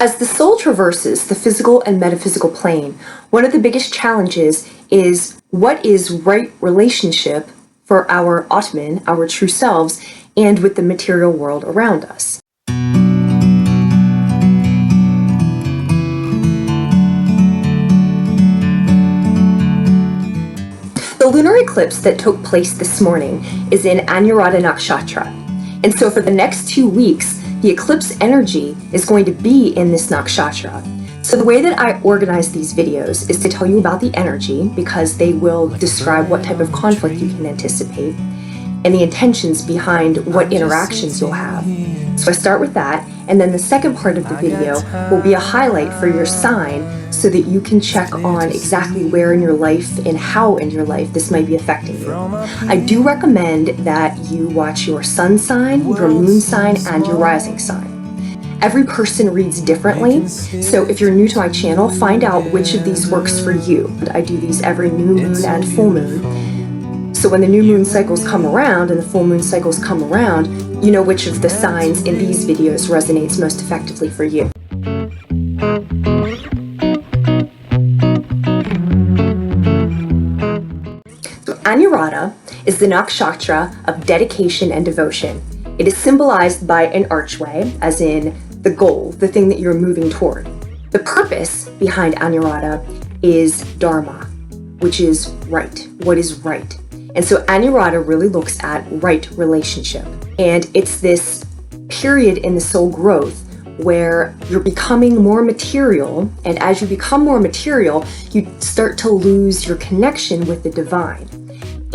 As the soul traverses the physical and metaphysical plane, one of the biggest challenges is what is right relationship for our Atman, our true selves, and with the material world around us. The lunar eclipse that took place this morning is in Anuradha Nakshatra. And so for the next 2 weeks, the eclipse energy is going to be in this nakshatra. So the way that I organize these videos is to tell you about the energy, because they will describe what type of conflict you can anticipate and the intentions behind what interactions you'll have. So I start with that, and then the second part of the video will be a highlight for your sign so that you can check on exactly where in your life and how in your life this might be affecting you. I do recommend that you watch your sun sign, your moon sign, and your rising sign. Every person reads differently, so if you're new to my channel, find out which of these works for you. I do these every new moon and full moon. So when the new moon cycles come around and the full moon cycles come around, you know which of the signs in these videos resonates most effectively for you. So Anuradha is the nakshatra of dedication and devotion. It is symbolized by an archway, as in the goal, the thing that you're moving toward. The purpose behind Anuradha is dharma, which is right, what is right. And so Anuradha really looks at right relationship. And it's this period in the soul growth where you're becoming more material. And as you become more material, you start to lose your connection with the divine.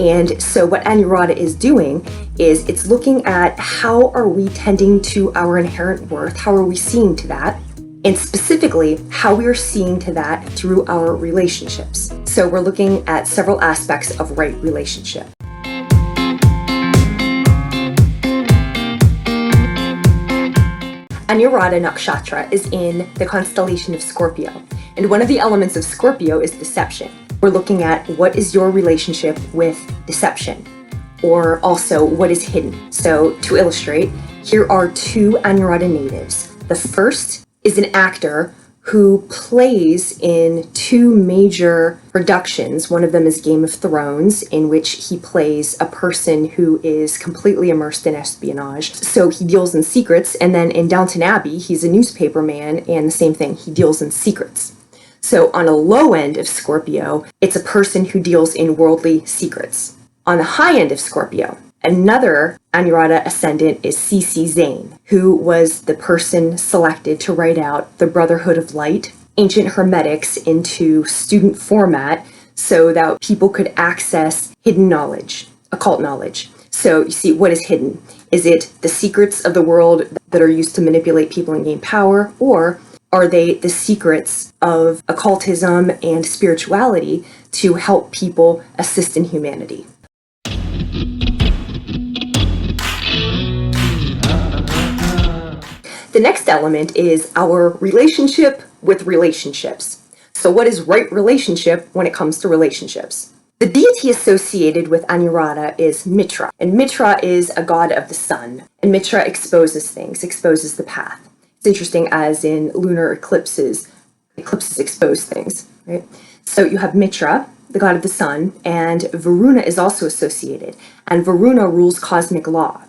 And so what Anuradha is doing is it's looking at how are we tending to our inherent worth? How are we seeing to that? And specifically, how we are seeing to that through our relationships. So we're looking at several aspects of right relationship. Anuradha Nakshatra is in the constellation of Scorpio. And one of the elements of Scorpio is deception. We're looking at what is your relationship with deception, or also what is hidden. So to illustrate, here are 2 Anuradha natives. The first is an actor who plays in 2 major productions. One of them is Game of Thrones, in which he plays a person who is completely immersed in espionage. So he deals in secrets, and then in Downton Abbey, he's a newspaper man, and the same thing, he deals in secrets. So on a low end of Scorpio, it's a person who deals in worldly secrets. On the high end of Scorpio, another Anuradha ascendant is C.C. Zane, who was the person selected to write out the Brotherhood of Light, ancient hermetics, into student format so that people could access hidden knowledge, occult knowledge. So you see, what is hidden? Is it the secrets of the world that are used to manipulate people and gain power, or are they the secrets of occultism and spirituality to help people assist in humanity? The next element is our relationship with relationships. So what is right relationship when it comes to relationships? The deity associated with Anuradha is Mitra, and Mitra is a god of the sun, and Mitra exposes things, exposes the path. It's interesting, as in lunar eclipses expose things, right? So you have Mitra, the god of the sun, and Varuna is also associated, and Varuna rules cosmic law.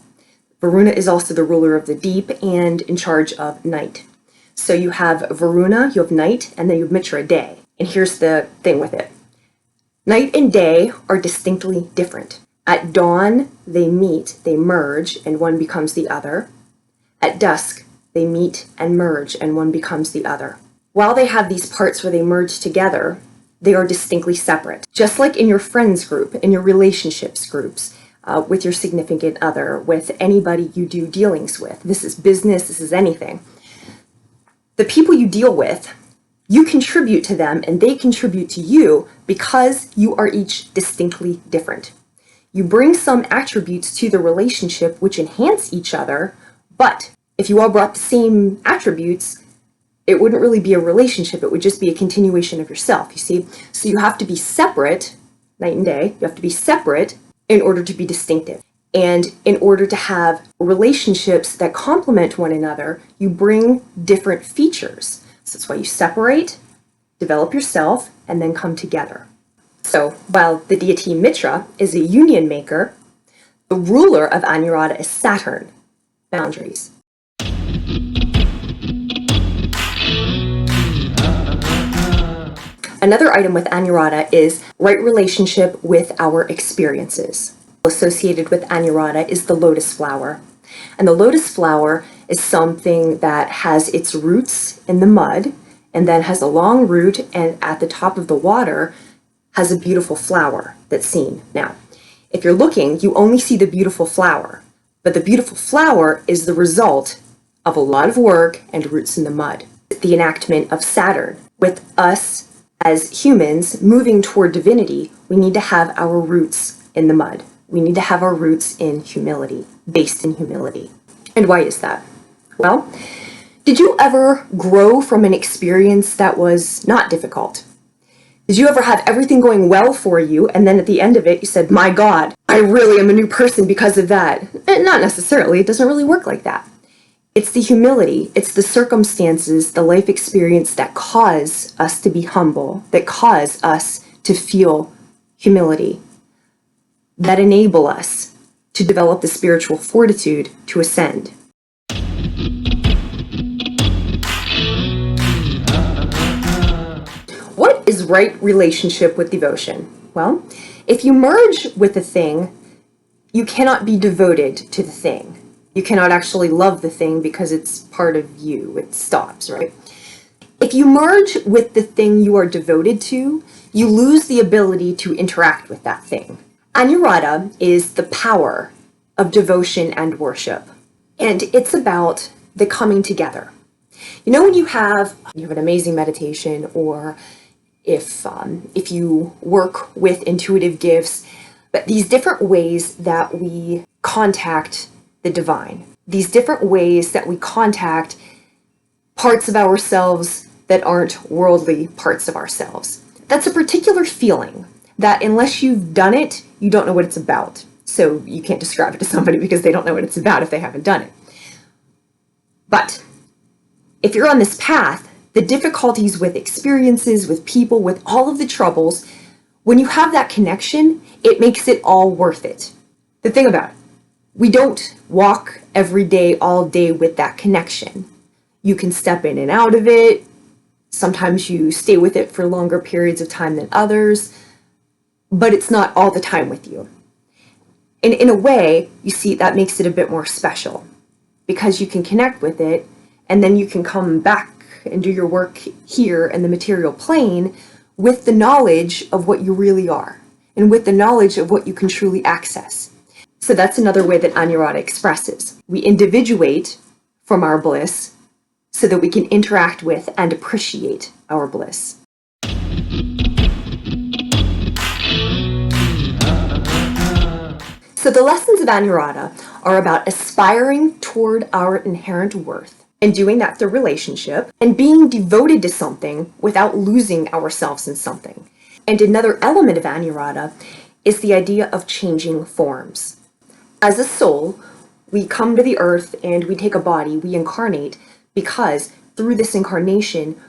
Varuna is also the ruler of the deep and in charge of night. So you have Varuna, you have night, and then you have Mitra, day. And here's the thing with it. Night and day are distinctly different. At dawn, they meet, they merge, and one becomes the other. At dusk, they meet and merge, and one becomes the other. While they have these parts where they merge together, they are distinctly separate. Just like in your friends group, in your relationships groups, with your significant other, with anybody you do dealings with. This is business, this is anything. The people you deal with, you contribute to them and they contribute to you because you are each distinctly different. You bring some attributes to the relationship which enhance each other, but if you all brought the same attributes, it wouldn't really be a relationship, it would just be a continuation of yourself, you see? So you have to be separate, night and day, you have to be separate in order to be distinctive. And in order to have relationships that complement one another, you bring different features. So that's why you separate, develop yourself, and then come together. So while the deity Mitra is a union maker, the ruler of Anuradha is Saturn, boundaries. Another item with Anuradha is right relationship with our experiences. Associated with Anuradha is the lotus flower. And the lotus flower is something that has its roots in the mud and then has a long root, and at the top of the water has a beautiful flower that's seen. Now, if you're looking, you only see the beautiful flower, but the beautiful flower is the result of a lot of work and roots in the mud. The enactment of Saturn. With us as humans moving toward divinity, we need to have our roots in the mud. We need to have our roots in humility, based in humility. And why is that? Well, did you ever grow from an experience that was not difficult? Did you ever have everything going well for you, and then at the end of it, you said, my God, I really am a new person because of that? Not necessarily. It doesn't really work like that. It's the humility, it's the circumstances, the life experience that cause us to be humble, that cause us to feel humility, that enable us to develop the spiritual fortitude to ascend. What is right relationship with devotion? Well, if you merge with a thing, you cannot be devoted to the thing. You cannot actually love the thing because it's part of you. It stops, right? If you merge with the thing you are devoted to, you lose the ability to interact with that thing. Anuradha is the power of devotion and worship, and it's about the coming together. You know, when you have an amazing meditation, or if you work with intuitive gifts, but these different ways that we contact the divine, these different ways that we contact parts of ourselves that aren't worldly parts of ourselves. That's a particular feeling that unless you've done it, you don't know what it's about. So you can't describe it to somebody because they don't know what it's about if they haven't done it. But if you're on this path, the difficulties with experiences, with people, with all of the troubles, when you have that connection, it makes it all worth it. The thing about it, we don't walk every day, all day with that connection. You can step in and out of it. Sometimes you stay with it for longer periods of time than others, but it's not all the time with you. And in a way, you see, that makes it a bit more special because you can connect with it, and then you can come back and do your work here in the material plane with the knowledge of what you really are and with the knowledge of what you can truly access. So that's another way that Anuradha expresses. We individuate from our bliss so that we can interact with and appreciate our bliss. So the lessons of Anuradha are about aspiring toward our inherent worth and doing that through relationship and being devoted to something without losing ourselves in something. And another element of Anuradha is the idea of changing forms. As a soul, we come to the earth and we take a body, we incarnate, because through this incarnation,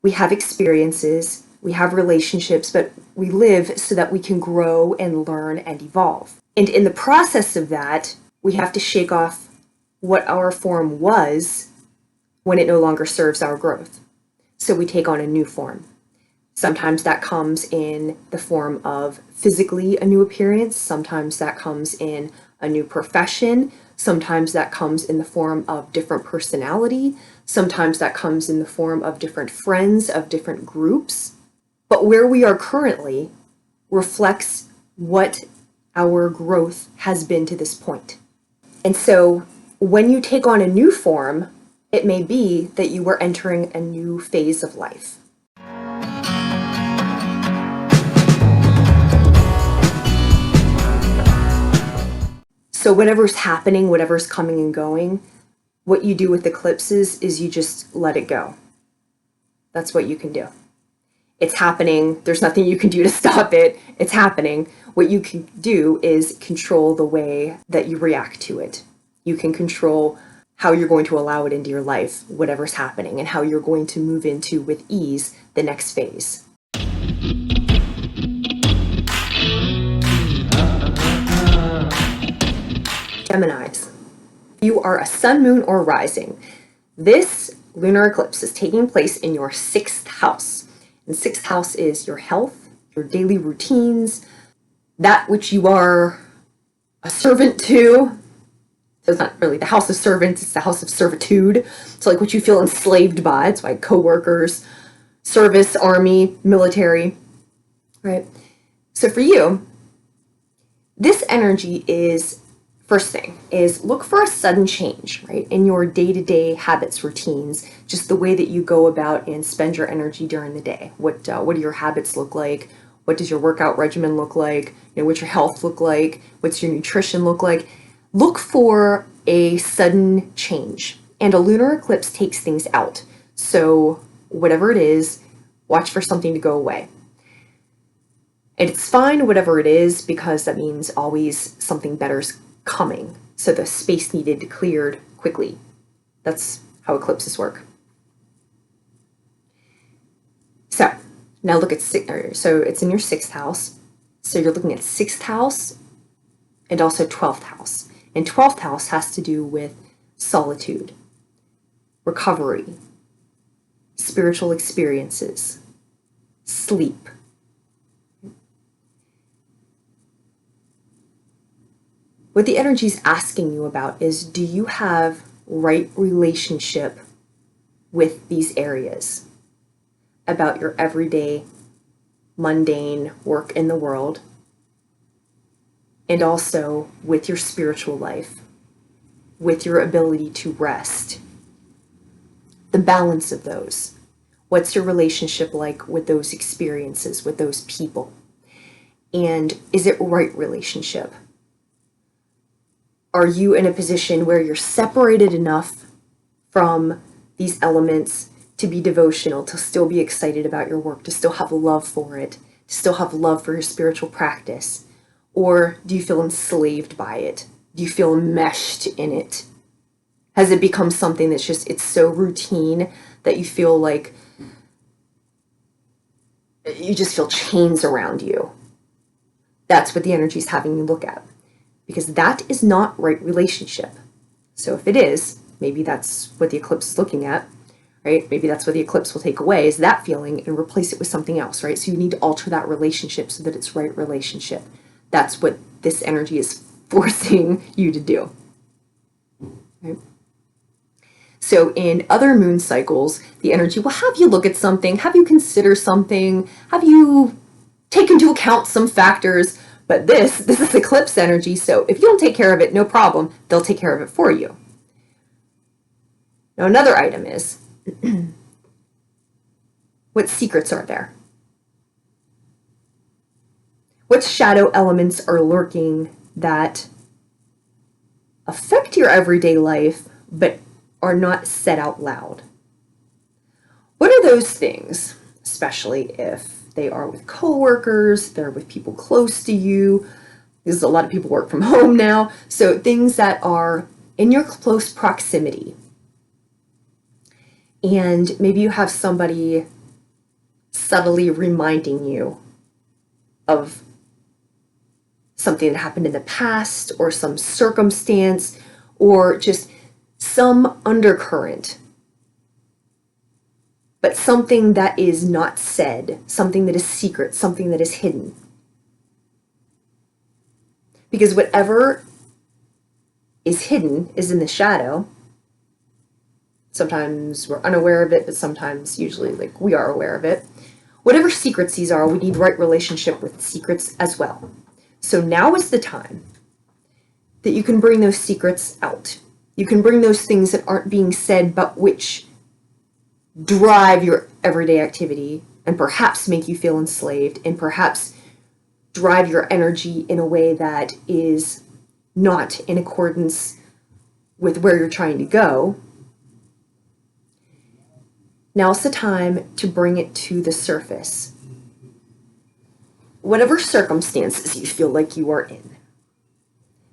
we have experiences, we have relationships, but we live so that we can grow and learn and evolve. And in the process of that, we have to shake off what our form was when it no longer serves our growth. So we take on a new form. Sometimes that comes in the form of physically a new appearance. Sometimes that comes in a new profession. Sometimes that comes in the form of different personality. Sometimes that comes in the form of different friends, of different groups. But where we are currently reflects what our growth has been to this point. And so when you take on a new form, it may be that you are entering a new phase of life. So whatever's happening, whatever's coming and going, what you do with eclipses is you just let it go. That's what you can do. It's happening. There's nothing you can do to stop it. It's happening. What you can do is control the way that you react to it. You can control how you're going to allow it into your life, whatever's happening, and how you're going to move into, with ease, the next phase. Geminis. You are a sun, moon, or rising. This lunar eclipse is taking place in your 6th house. And 6th house is your health, your daily routines, that which you are a servant to. So it's not really the house of servants, it's the house of servitude. So like what you feel enslaved by. It's like co-workers, service, army, military, right? So for you, this energy is, first thing, is look for a sudden change, right? In your day-to-day habits, routines, just the way that you go about and spend your energy during the day. What do your habits look like? What does your workout regimen look like? What's your health look like? What's your nutrition look like? Look for a sudden change. And a lunar eclipse takes things out. So whatever it is, watch for something to go away. And it's fine, whatever it is, because that means always something better's coming. So the space needed cleared quickly. That's how eclipses work. So now look at, so it's in your 6th house. So you're looking at 6th house and also 12th house. And 12th house has to do with solitude, recovery, spiritual experiences, sleep. What the energy is asking you about is, do you have right relationship with these areas about your everyday, mundane work in the world, and also with your spiritual life, with your ability to rest, the balance of those. What's your relationship like with those experiences, with those people? And is it right relationship? Are you in a position where you're separated enough from these elements to be devotional, to still be excited about your work, to still have love for it, to still have love for your spiritual practice? Or do you feel enslaved by it? Do you feel enmeshed in it? Has it become something that's just, it's so routine that you feel like you just feel chains around you? That's what the energy is having you look at, because that is not right relationship. So if it is, maybe that's what the eclipse is looking at, right? Maybe that's what the eclipse will take away, is that feeling, and replace it with something else, right? So you need to alter that relationship so that it's right relationship. That's what this energy is forcing you to do. Right? So in other moon cycles, the energy will have you look at something, have you consider something, have you take into account some factors, but this is eclipse energy, so if you don't take care of it, no problem, they'll take care of it for you. Now another item is, what secrets are there? What shadow elements are lurking that affect your everyday life, but are not said out loud? What are those things, especially if they are with coworkers, they're with people close to you? Because a lot of people work from home now. So things that are in your close proximity. And maybe you have somebody subtly reminding you of something that happened in the past, or some circumstance, or just some undercurrent, but something that is not said, something that is secret, something that is hidden. Because whatever is hidden is in the shadow. Sometimes we're unaware of it, but sometimes, usually, like, we are aware of it. Whatever secrets these are, we need right relationship with secrets as well. So now is the time that you can bring those secrets out. You can bring those things that aren't being said, but which drive your everyday activity and perhaps make you feel enslaved, and perhaps drive your energy in a way that is not in accordance with where you're trying to go. Now's the time to bring it to the surface. whatever circumstances you feel like you are in,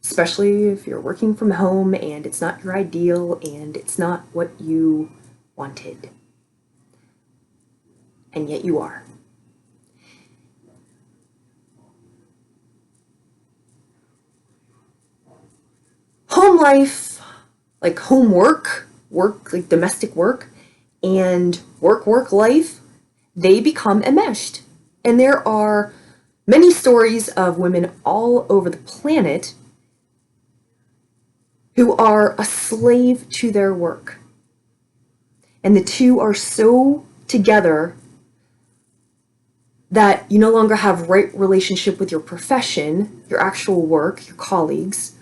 especially if you're working from home and it's not your ideal and it's not what you wanted, and yet you are. Home life, like homework, work, like domestic work, and work life, they become enmeshed. And there are many stories of women all over the planet who are a slave to their work. And the two are so together that you no longer have right relationship with your profession, your actual work, your colleagues,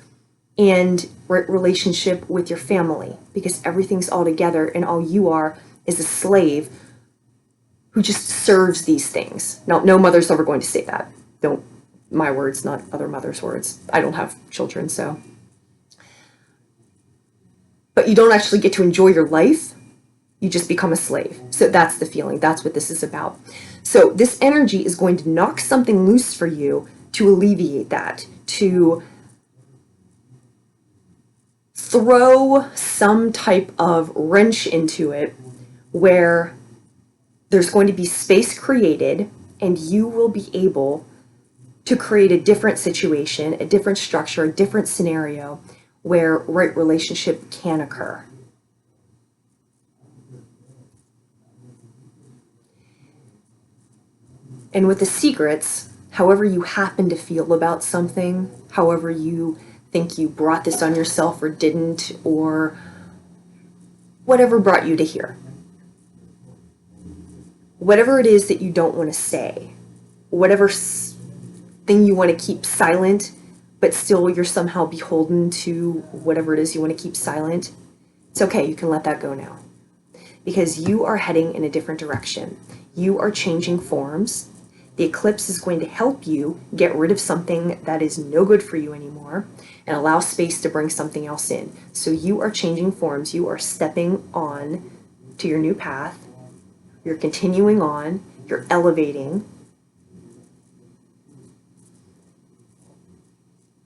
and right relationship with your family, because everything's all together and all you are is a slave who just serves these things. Now, no mother's ever going to say that. Don't, my words, not other mothers' words. I don't have children, so. But you don't actually get to enjoy your life. You just become a slave. So that's the feeling. That's what this is about. So this energy is going to knock something loose for you to alleviate that, to throw some type of wrench into it where there's going to be space created and you will be able to create a different situation, a different structure, a different scenario where right relationship can occur. And with the secrets, however you happen to feel about something, however you think you brought this on yourself or didn't, or whatever brought you to here. Whatever it is that you don't want to say, whatever thing you want to keep silent, but still you're somehow beholden to whatever it is you want to keep silent, it's okay, you can let that go now. Because you are heading in a different direction. You are changing forms. The eclipse is going to help you get rid of something that is no good for you anymore and allow space to bring something else in. So you are changing forms. You are stepping on to your new path. You're continuing on. You're elevating.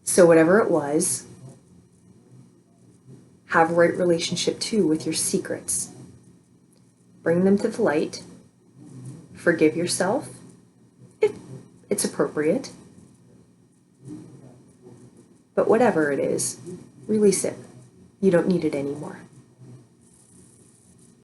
So whatever it was, have a right relationship too with your secrets. Bring them to the light. Forgive yourself if it's appropriate. But whatever it is, release it. You don't need it anymore.